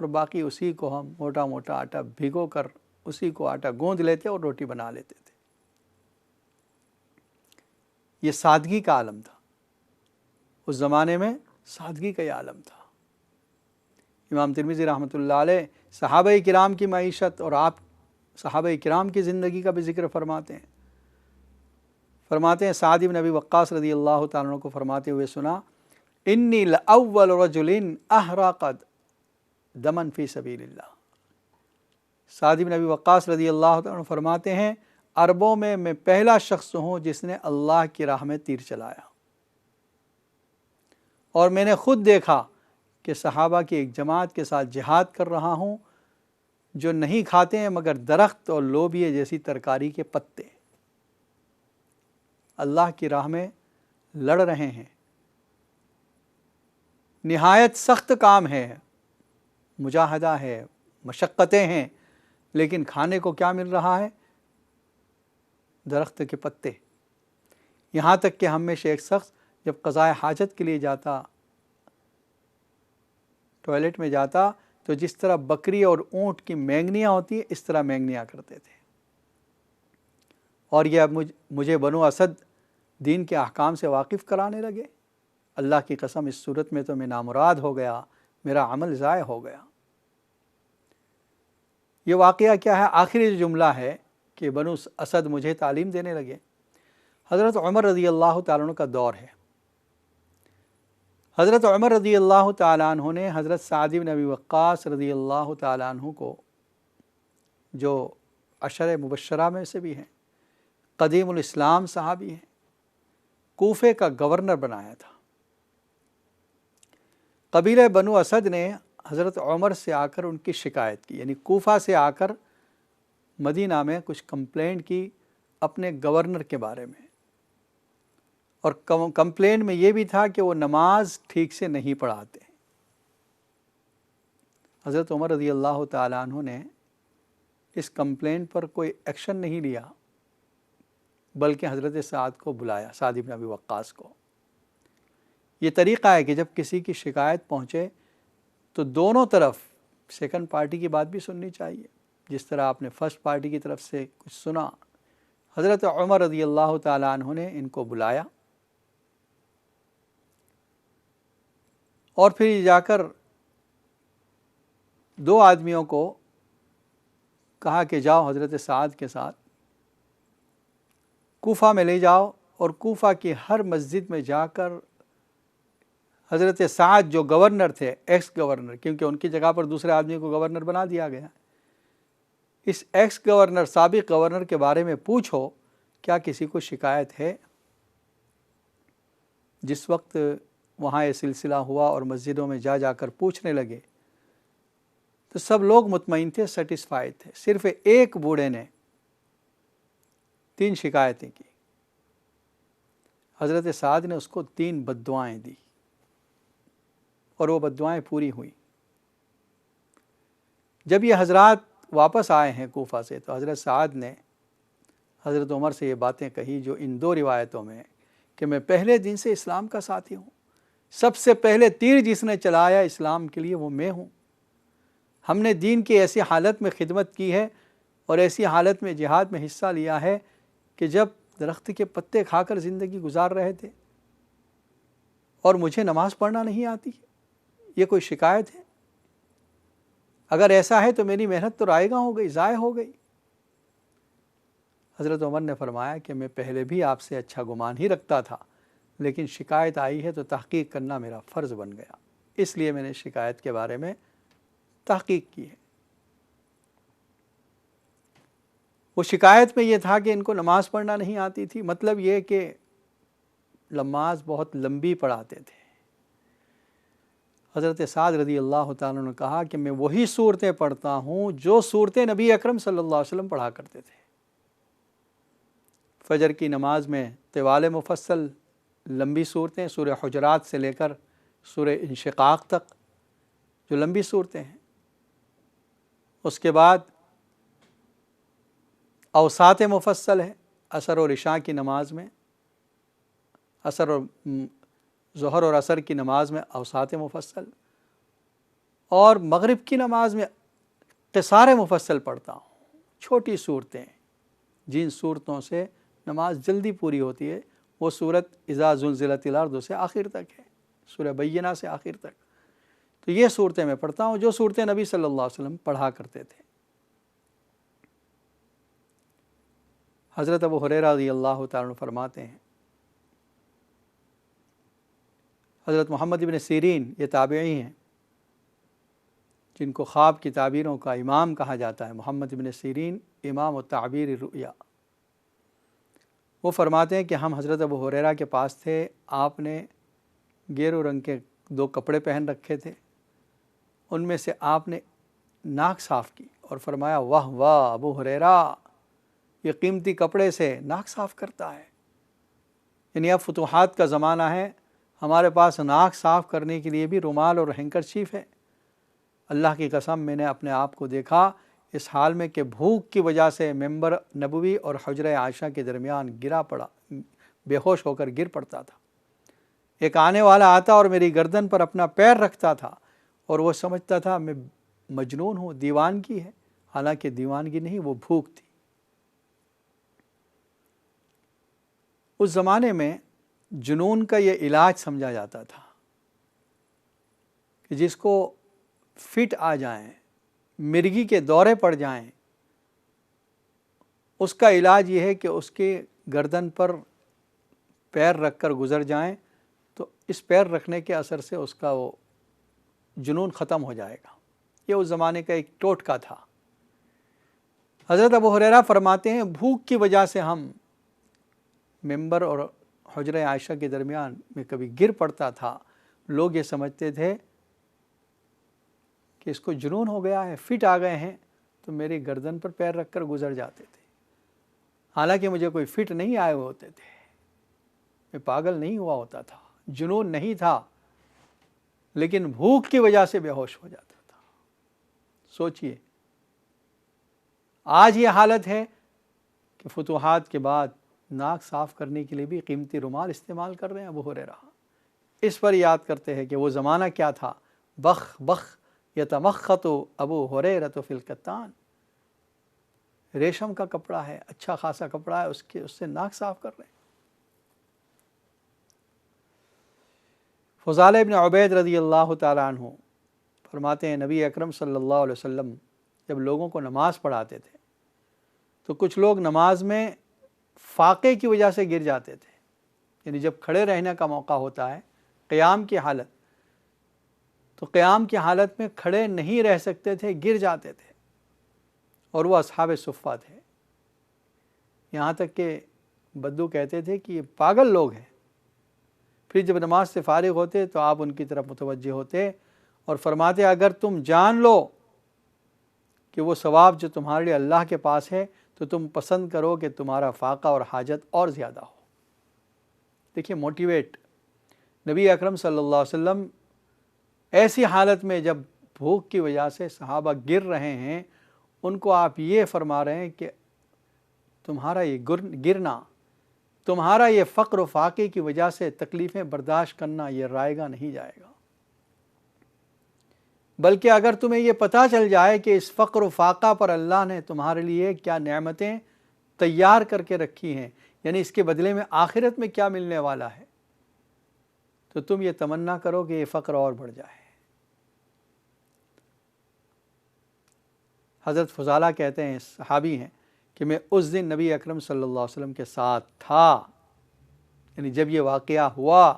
اور باقی اسی کو ہم موٹا موٹا آٹا بھگو کر اسی کو آٹا گوندھ لیتے اور روٹی بنا لیتے تھے۔ یہ سادگی کا عالم تھا، اس زمانے میں سادگی کا یہ عالم تھا۔ امام ترمذی رحمۃ اللہ علیہ صحابہ کرام کی معیشت اور آپ صحابہ کرام کی زندگی کا بھی ذکر فرماتے ہیں سعد بن ابی وقاص رضی اللہ تعالیٰ عنہ کو فرماتے ہوئے سنا، انی لأول رجل احرقت دمن فی سبیل اللہ۔ سعد بن ابی وقاص رضی اللہ تعالیٰ عنہ فرماتے ہیں عربوں میں پہلا شخص ہوں جس نے اللہ کی راہ میں تیر چلایا، اور میں نے خود دیکھا کہ صحابہ کی ایک جماعت کے ساتھ جہاد کر رہا ہوں جو نہیں کھاتے ہیں مگر درخت اور لوبیے جیسی ترکاری کے پتے، اللہ کی راہ میں لڑ رہے ہیں، نہایت سخت کام ہے، مجاہدہ ہے، مشقتیں ہیں، لیکن کھانے کو کیا مل رہا ہے؟ درخت کے پتے۔ یہاں تک کہ ہم میں سے ایک شخص جب قضاء حاجت کے لیے جاتا، ٹوائلٹ میں جاتا، تو جس طرح بکری اور اونٹ کی مینگنیاں ہوتی ہیں اس طرح مینگنیاں کرتے تھے۔ اور یہ اب مجھے بنو اسد دین کے احکام سے واقف کرانے لگے۔ اللہ کی قسم اس صورت میں تو میں نامراد ہو گیا، میرا عمل ضائع ہو گیا۔ یہ واقعہ کیا ہے؟ آخری جو جملہ ہے کہ بنو اسد مجھے تعلیم دینے لگے، حضرت عمر رضی اللہ تعالیٰ عنہ کا دور ہے۔ حضرت عمر رضی اللہ تعالیٰ عنہ نے حضرت سعد بن ابی وقاص رضی اللہ تعالیٰ عنہ کو، جو عشر مبشرہ میں سے بھی ہیں، قدیم الاسلام صحابی ہیں، کوفے کا گورنر بنایا تھا۔ قبیلہ بنو اسد نے حضرت عمر سے آ کر ان کی شکایت کی، یعنی کوفہ سے آ کر مدینہ میں کچھ کمپلینٹ کی اپنے گورنر کے بارے میں، اور کمپلینٹ میں یہ بھی تھا کہ وہ نماز ٹھیک سے نہیں پڑھاتے۔ حضرت عمر رضی اللہ تعالیٰ عنہ نے اس کمپلینٹ پر کوئی ایکشن نہیں لیا، بلکہ حضرت سعد کو بلایا، سعد بن ابی وقاص کو۔ یہ طریقہ ہے کہ جب کسی کی شکایت پہنچے تو دونوں طرف سیکنڈ پارٹی کی بات بھی سننی چاہیے، جس طرح آپ نے فرسٹ پارٹی کی طرف سے کچھ سنا۔ حضرت عمر رضی اللہ تعالیٰ عنہ نے ان کو بلایا، اور پھر جا کر دو آدمیوں کو کہا کہ جاؤ حضرت سعد کے ساتھ کوفہ میں لے جاؤ، اور کوفہ کی ہر مسجد میں جا کر حضرت سعد جو گورنر تھے، ایکس گورنر، کیونکہ ان کی جگہ پر دوسرے آدمی کو گورنر بنا دیا گیا، اس ایکس گورنر، سابق گورنر کے بارے میں پوچھو کیا کسی کو شکایت ہے۔ جس وقت وہاں یہ سلسلہ ہوا اور مسجدوں میں جا کر پوچھنے لگے تو سب لوگ مطمئن تھے، سیٹسفائیڈ تھے۔ صرف ایک بوڑھے نے 3 شکایتیں کی، حضرت سعد نے اس کو 3 بددعائیں دی، اور وہ بددعائیں پوری ہوئیں۔ جب یہ حضرات واپس آئے ہیں کوفہ سے تو حضرت سعد نے حضرت عمر سے یہ باتیں کہی جو ان 2 روایتوں میں کہ میں پہلے دن سے اسلام کا ساتھی ہوں، سب سے پہلے تیر جس نے چلایا اسلام کے لیے وہ میں ہوں، ہم نے دین کی ایسی حالت میں خدمت کی ہے اور ایسی حالت میں جہاد میں حصہ لیا ہے کہ جب درخت کے پتے کھا کر زندگی گزار رہے تھے، اور مجھے نماز پڑھنا نہیں آتی، یہ کوئی شکایت ہے؟ اگر ایسا ہے تو میری محنت تو رائگاں ہو گئی، ضائع ہو گئی۔ حضرت عمر نے فرمایا کہ میں پہلے بھی آپ سے اچھا گمان ہی رکھتا تھا، لیکن شکایت آئی ہے تو تحقیق کرنا میرا فرض بن گیا، اس لیے میں نے شکایت کے بارے میں تحقیق کی ہے۔ وہ شکایت میں یہ تھا کہ ان کو نماز پڑھنا نہیں آتی تھی، مطلب یہ کہ نماز بہت لمبی پڑھاتے تھے۔ حضرت سعد رضی اللہ تعالیٰ نے کہا کہ میں وہی صورتیں پڑھتا ہوں جو صورتیں نبی اکرم صلی اللہ علیہ وسلم پڑھا کرتے تھے۔ فجر کی نماز میں طوال مفصل لمبی صورتیں، سورہ حجرات سے لے کر سورہ انشقاق تک جو لمبی صورتیں ہیں، اس کے بعد اوساط مفصل ہے، عصر اور عشاء کی نماز میں، عصر اور ظہر اور عصر کی نماز میں اوساط مفصل، اور مغرب کی نماز میں قصار مفصل پڑھتا ہوں، چھوٹی صورتیں، جن صورتوں سے نماز جلدی پوری ہوتی ہے وہ صورت اذا زلزلت الارض سے آخر تک ہے، سورہ بینہ سے آخر تک۔ تو یہ صورتیں میں پڑھتا ہوں جو صورتیں نبی صلی اللہ علیہ وسلم پڑھا کرتے تھے۔ حضرت ابو ہریرہ رضی اللہ تعالیٰ عنہ فرماتے ہیں، حضرت محمد بن سیرین یہ تابعی ہیں جن کو خواب کی تعبیروں کا امام کہا جاتا ہے، محمد بن سیرین امام التعبیر الرؤیا۔ وہ فرماتے ہیں کہ ہم حضرت ابو ہریرہ کے پاس تھے، آپ نے گیرو رنگ کے 2 کپڑے پہن رکھے تھے، ان میں سے آپ نے ناک صاف کی اور فرمایا واہ واہ ابو ہریرہ یہ قیمتی کپڑے سے ناک صاف کرتا ہے۔ یعنی اب فتوحات کا زمانہ ہے، ہمارے پاس ناک صاف کرنے کے لیے بھی رومال اور ہینکرچیف ہے۔ اللہ کی قسم میں نے اپنے آپ کو دیکھا اس حال میں کہ بھوک کی وجہ سے ممبر نبوی اور حجرہ عائشہ کے درمیان گرا پڑا، بے ہوش ہو کر گر پڑتا تھا۔ ایک آنے والا آتا اور میری گردن پر اپنا پیر رکھتا تھا اور وہ سمجھتا تھا میں مجنون ہوں، دیوانگی ہے، حالانکہ دیوانگی نہیں، وہ بھوک تھی۔ اس زمانے میں جنون کا یہ علاج سمجھا جاتا تھا کہ جس کو فٹ آ جائیں، مرگی کے دورے پڑ جائیں، اس کا علاج یہ ہے کہ اس کے گردن پر پیر رکھ کر گزر جائیں تو اس پیر رکھنے کے اثر سے اس کا وہ جنون ختم ہو جائے گا۔ یہ اس زمانے کا ایک ٹوٹکا تھا۔ حضرت ابو ہریرہ فرماتے ہیں بھوک کی وجہ سے ہم ممبر اور حجرہ عائشہ کے درمیان میں کبھی گر پڑتا تھا، لوگ یہ سمجھتے تھے کہ اس کو جنون ہو گیا ہے، فٹ آ گئے ہیں، تو میری گردن پر پیر رکھ کر گزر جاتے تھے۔ حالانکہ مجھے کوئی فٹ نہیں آئے ہوئے ہوتے تھے، میں پاگل نہیں ہوا ہوتا تھا، جنون نہیں تھا، لیکن بھوک کی وجہ سے بے ہوش ہو جاتا تھا۔ سوچئے آج یہ حالت ہے کہ فتوحات کے بعد ناک صاف کرنے کے لیے بھی قیمتی رومال استعمال کر رہے ہیں ابو ہریرہ۔ اس پر یاد کرتے ہیں کہ وہ زمانہ کیا تھا، بخ بخ یتمخط ابو ہریرہ فی الکتان، ریشم کا کپڑا ہے، اچھا خاصا کپڑا ہے، اس سے ناک صاف کر رہے ہیں۔ فضالہ ابن عبید رضی اللہ تعالیٰ عنہ فرماتے ہیں نبی اکرم صلی اللہ علیہ وسلم جب لوگوں کو نماز پڑھاتے تھے تو کچھ لوگ نماز میں فاقے کی وجہ سے گر جاتے تھے، یعنی جب کھڑے رہنے کا موقع ہوتا ہے قیام کی حالت، تو قیام کی حالت میں کھڑے نہیں رہ سکتے تھے، گر جاتے تھے، اور وہ اصحاب صفہ تھے۔ یہاں تک کہ بدو کہتے تھے کہ یہ پاگل لوگ ہیں۔ پھر جب نماز سے فارغ ہوتے تو آپ ان کی طرف متوجہ ہوتے اور فرماتے اگر تم جان لو کہ وہ ثواب جو تمہارے لیے اللہ کے پاس ہے تو تم پسند کرو کہ تمہارا فاقہ اور حاجت اور زیادہ ہو۔ دیکھیے موٹیویٹ، نبی اکرم صلی اللہ علیہ وسلم ایسی حالت میں جب بھوک کی وجہ سے صحابہ گر رہے ہیں، ان کو آپ یہ فرما رہے ہیں کہ تمہارا یہ گرنا، تمہارا یہ فقر و فاقے کی وجہ سے تکلیفیں برداشت کرنا یہ رائے گا نہیں جائے گا، بلکہ اگر تمہیں یہ پتہ چل جائے کہ اس فقر و فاقہ پر اللہ نے تمہارے لیے کیا نعمتیں تیار کر کے رکھی ہیں، یعنی اس کے بدلے میں آخرت میں کیا ملنے والا ہے، تو تم یہ تمنا کرو کہ یہ فقر اور بڑھ جائے۔ حضرت فضالہ کہتے ہیں، صحابی ہیں، کہ میں اس دن نبی اکرم صلی اللہ علیہ وسلم کے ساتھ تھا، یعنی جب یہ واقعہ ہوا،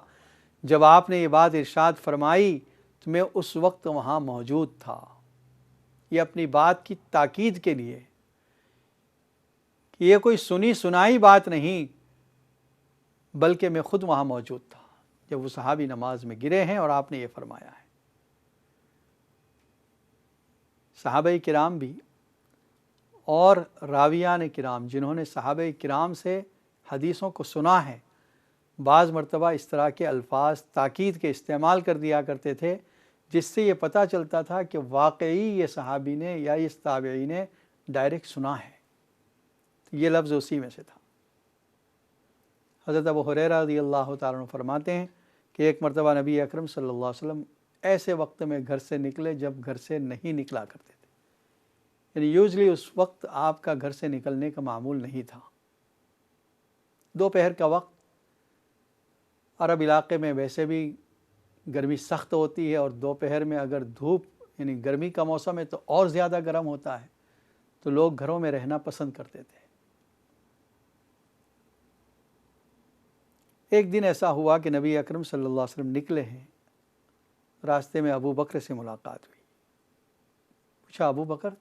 جب آپ نے یہ بات ارشاد فرمائی تو میں اس وقت وہاں موجود تھا۔ یہ اپنی بات کی تاکید کے لیے کہ یہ کوئی سنی سنائی بات نہیں، بلکہ میں خود وہاں موجود تھا جب وہ صحابی نماز میں گرے ہیں اور آپ نے یہ فرمایا ہے۔ صحابہ کرام بھی اور راویان کرام جنہوں نے صحابہ کرام سے حدیثوں کو سنا ہے، بعض مرتبہ اس طرح کے الفاظ تاکید کے استعمال کر دیا کرتے تھے جس سے یہ پتہ چلتا تھا کہ واقعی یہ صحابی نے یا اس تابعی نے ڈائریکٹ سنا ہے۔ یہ لفظ اسی میں سے تھا۔ حضرت ابو ہریرہ رضی اللہ تعالیٰ عنہ فرماتے ہیں کہ ایک مرتبہ نبی اکرم صلی اللہ علیہ وسلم ایسے وقت میں گھر سے نکلے جب گھر سے نہیں نکلا کرتے تھے، یعنی یوزلی اس وقت آپ کا گھر سے نکلنے کا معمول نہیں تھا۔ دوپہر کا وقت عرب علاقے میں ویسے بھی گرمی سخت ہوتی ہے، اور دوپہر میں اگر دھوپ یعنی گرمی کا موسم ہے تو اور زیادہ گرم ہوتا ہے، تو لوگ گھروں میں رہنا پسند کرتے تھے۔ ایک دن ایسا ہوا کہ نبی اکرم صلی اللہ علیہ وسلم نکلے ہیں، راستے میں ابو بکر سے ملاقات ہوئی۔ پوچھا، ابو بکر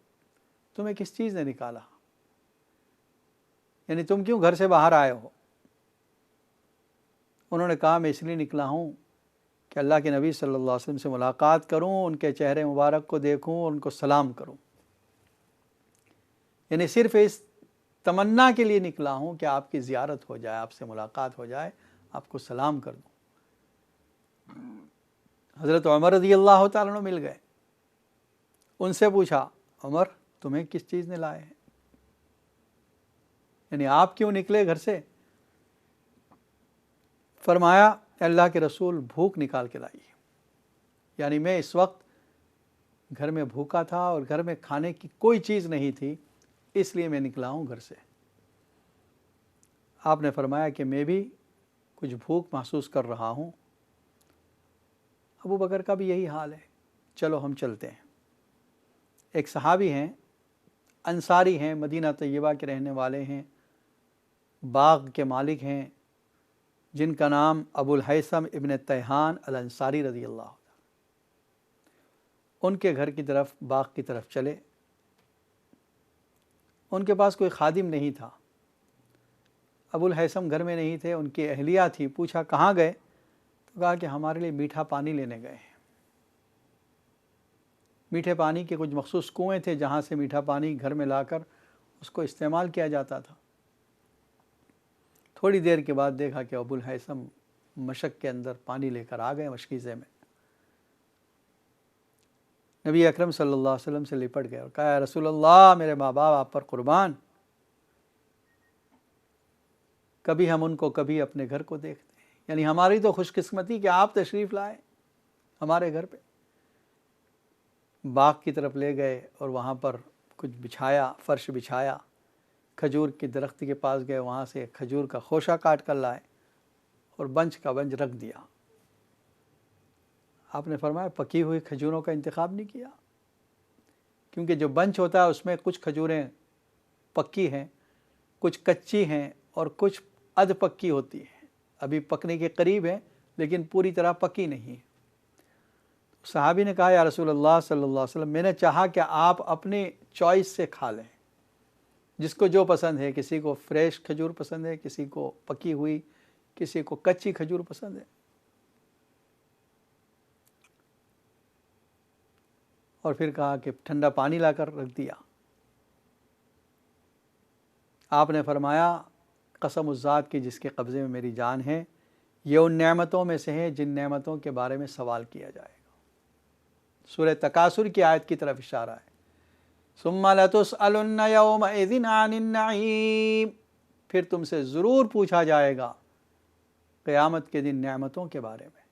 تمہیں کس چیز نے نکالا، یعنی تم کیوں گھر سے باہر آئے ہو؟ انہوں نے کہا، میں اس لیے نکلا ہوں کہ اللہ کے نبی صلی اللہ علیہ وسلم سے ملاقات کروں، ان کے چہرے مبارک کو دیکھوں، ان کو سلام کروں، یعنی صرف اس تمنا کے لیے نکلا ہوں کہ آپ کی زیارت ہو جائے، آپ سے ملاقات ہو جائے، آپ کو سلام کر دوں۔ حضرت عمر رضی اللہ تعالیٰ عنہ مل گئے، ان سے پوچھا، عمر تمہیں کس چیز نے لائے ہیں، یعنی آپ کیوں نکلے گھر سے؟ فرمایا، اللہ کے رسول بھوک نکال کے لائی، یعنی میں اس وقت گھر میں بھوکا تھا اور گھر میں کھانے کی کوئی چیز نہیں تھی، اس لیے میں نکلا ہوں گھر سے۔ آپ نے فرمایا کہ میں بھی کچھ بھوک محسوس کر رہا ہوں، ابو بکر کا بھی یہی حال ہے، چلو ہم چلتے ہیں۔ ایک صحابی ہیں، انصاری ہیں، مدینہ طیبہ کے رہنے والے ہیں، باغ کے مالک ہیں، جن کا نام ابو الہیثم ابن تیہان الانصاری رضی اللہ عنہ۔ ان کے گھر کی طرف، باغ کی طرف چلے۔ ان کے پاس کوئی خادم نہیں تھا، ابو الہیثم گھر میں نہیں تھے، ان کی اہلیہ تھی۔ پوچھا کہاں گئے؟ تو کہا کہ ہمارے لیے میٹھا پانی لینے گئے ہیں۔ میٹھے پانی کے کچھ مخصوص کنویں تھے جہاں سے میٹھا پانی گھر میں لا کر اس کو استعمال کیا جاتا تھا۔ تھوڑی دیر کے بعد دیکھا کہ ابو الہیثم مشک کے اندر پانی لے کر آ گئے مشکیزے میں۔ نبی اکرم صلی اللہ علیہ وسلم سے لپٹ گئے اور کہا، یا رسول اللہ، میرے ماں باپ آپ پر قربان، کبھی ہم ان کو کبھی اپنے گھر کو دیکھتے ہیں، یعنی ہماری تو خوش قسمتی کہ آپ تشریف لائے ہمارے گھر پہ۔ باغ کی طرف لے گئے اور وہاں پر کچھ بچھایا، فرش بچھایا، کھجور کے درخت کے پاس گئے، وہاں سے کھجور کا خوشہ کاٹ کر لائے اور بنچ کا بنچ رکھ دیا۔ آپ نے فرمایا، پکی ہوئی کھجوروں کا انتخاب نہیں کیا، کیونکہ جو بنچ ہوتا ہے اس میں کچھ کھجوریں پکی ہیں، کچھ کچی ہیں اور کچھ ادھ پکی ہوتی ہیں، ابھی پکنے کے قریب ہیں لیکن پوری طرح پکی نہیں۔ صحابی نے کہا، یا رسول اللہ صلی اللہ علیہ وسلم، میں نے چاہا کہ آپ اپنے چوائس سے کھا لیں، جس کو جو پسند ہے، کسی کو فریش کھجور پسند ہے، کسی کو پکی ہوئی، کسی کو کچی کھجور پسند ہے۔ اور پھر کہا کہ ٹھنڈا پانی لا کر رکھ دیا۔ آپ نے فرمایا، قسم اس ذات کی جس کے قبضے میں میری جان ہے، یہ ان نعمتوں میں سے ہیں جن نعمتوں کے بارے میں سوال کیا جائے گا۔ سورہ تکاثر کی آیت کی طرف اشارہ ہے، ثم لتسألن یومئذ عن النعیم، پھر تم سے ضرور پوچھا جائے گا قیامت کے دن نعمتوں کے بارے میں،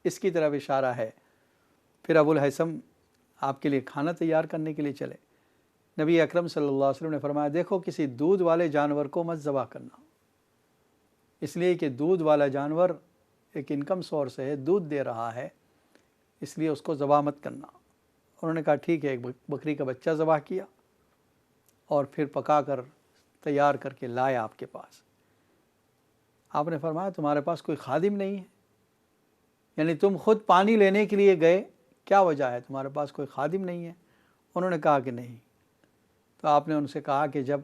اس کی طرف اشارہ ہے۔ پھر ابو الہیثم آپ کے لیے کھانا تیار کرنے کے لیے چلے۔ نبی اکرم صلی اللہ علیہ وسلم نے فرمایا، دیکھو کسی دودھ والے جانور کو مت ذبح کرنا، اس لیے کہ دودھ والا جانور ایک انکم سورس ہے، دودھ دے رہا ہے، اس لیے اس کو ذبح مت کرنا۔ انہوں نے کہا ٹھیک ہے، ایک بکری کا بچہ ذبح کیا اور پھر پکا کر تیار کر کے لایا آپ کے پاس۔ آپ نے فرمایا، تمہارے پاس کوئی خادم نہیں ہے، یعنی تم خود پانی لینے کے لیے گئے، کیا وجہ ہے، تمہارے پاس کوئی خادم نہیں ہے؟ انہوں نے کہا کہ نہیں۔ تو آپ نے ان سے کہا کہ جب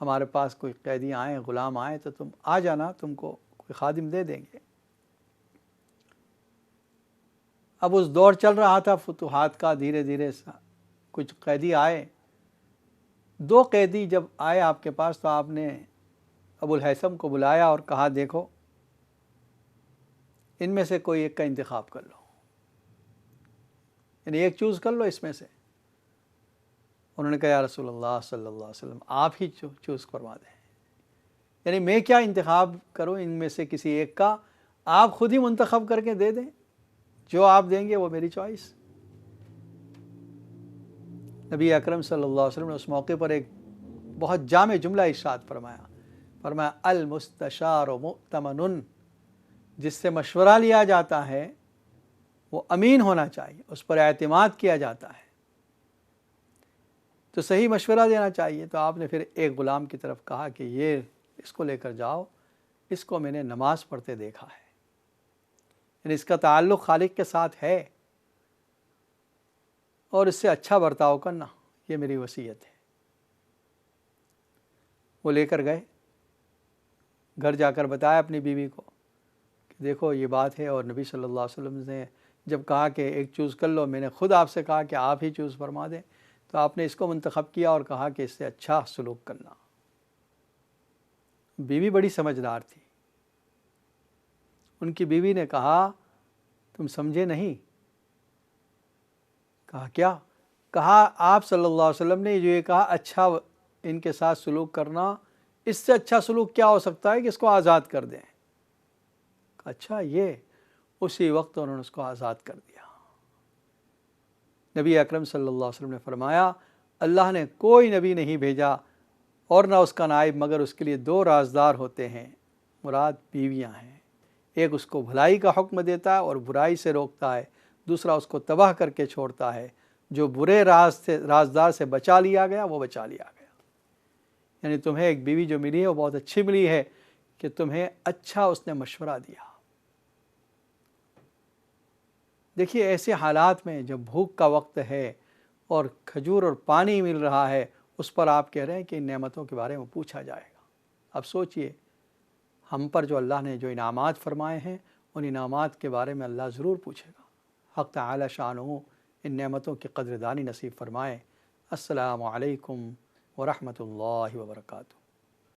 ہمارے پاس کوئی قیدی آئیں، غلام آئیں، تو تم آ جانا، تم کو کوئی خادم دے دیں گے۔ اب اس دور چل رہا تھا فتوحات کا، دھیرے دھیرے کچھ قیدی آئے۔ 2 قیدی جب آئے آپ کے پاس تو آپ نے ابو الہیثم کو بلایا اور کہا، دیکھو ان میں سے کوئی ایک کا انتخاب کر لو، یعنی ایک چوز کر لو اس میں سے۔ انہوں نے کہا، یا رسول اللہ صلی اللہ علیہ وسلم، آپ ہی چوز کروا دیں، یعنی میں کیا انتخاب کروں ان میں سے کسی ایک کا، آپ خود ہی منتخب کر کے دے دیں۔ جو آپ دیں گے وہ میری چوائس۔ نبی اکرم صلی اللہ علیہ وسلم نے اس موقع پر ایک بہت جامع جملہ ارشاد فرمایا المستشار مؤتمن، جس سے مشورہ لیا جاتا ہے وہ امین ہونا چاہیے، اس پر اعتماد کیا جاتا ہے، تو صحیح مشورہ دینا چاہیے۔ تو آپ نے پھر ایک غلام کی طرف کہا کہ یہ اس کو لے کر جاؤ، اس کو میں نے نماز پڑھتے دیکھا ہے، یعنی اس کا تعلق خالق کے ساتھ ہے، اور اس سے اچھا برتاؤ کرنا، یہ میری وصیت ہے۔ وہ لے کر گئے، گھر جا کر بتایا اپنی بیوی کو کہ دیکھو یہ بات ہے، اور نبی صلی اللہ علیہ وسلم نے جب کہا کہ ایک چوز کر لو، میں نے خود آپ سے کہا کہ آپ ہی چوز فرما دیں، تو آپ نے اس کو منتخب کیا اور کہا کہ اس سے اچھا سلوک کرنا۔ بیوی بڑی سمجھدار تھی، ان کی بیوی نے کہا تم سمجھے نہیں۔ کہا کیا؟ کہا آپ صلی اللہ علیہ وسلم نے جو یہ کہا اچھا ان کے ساتھ سلوک کرنا، اس سے اچھا سلوک کیا ہو سکتا ہے کہ اس کو آزاد کر دیں۔ اچھا یہ، اسی وقت انہوں نے اس کو آزاد کر دیا۔ نبی اکرم صلی اللہ علیہ وسلم نے فرمایا اللہ نے کوئی نبی نہیں بھیجا اور نہ اس کا نائب مگر اس کے لیے دو رازدار ہوتے ہیں، مراد بیویاں ہیں۔ ایک اس کو بھلائی کا حکم دیتا ہے اور برائی سے روکتا ہے، دوسرا اس کو تباہ کر کے چھوڑتا ہے۔ جو برے رازدار سے بچا لیا گیا وہ بچا لیا گیا۔ یعنی تمہیں ایک بیوی جو ملی ہے وہ بہت اچھی ملی ہے کہ تمہیں اچھا اس نے مشورہ دیا۔ دیکھیے ایسے حالات میں جب بھوک کا وقت ہے اور کھجور اور پانی مل رہا ہے، اس پر آپ کہہ رہے ہیں کہ ان نعمتوں کے بارے میں پوچھا جائے گا۔ اب سوچئے ہم پر جو اللہ نے جو انعامات فرمائے ہیں، ان انعامات کے بارے میں اللہ ضرور پوچھے گا۔ حق تعالی شانہ ان نعمتوں کی قدردانی نصیب فرمائے۔ السلام علیکم ورحمۃ اللہ وبرکاتہ۔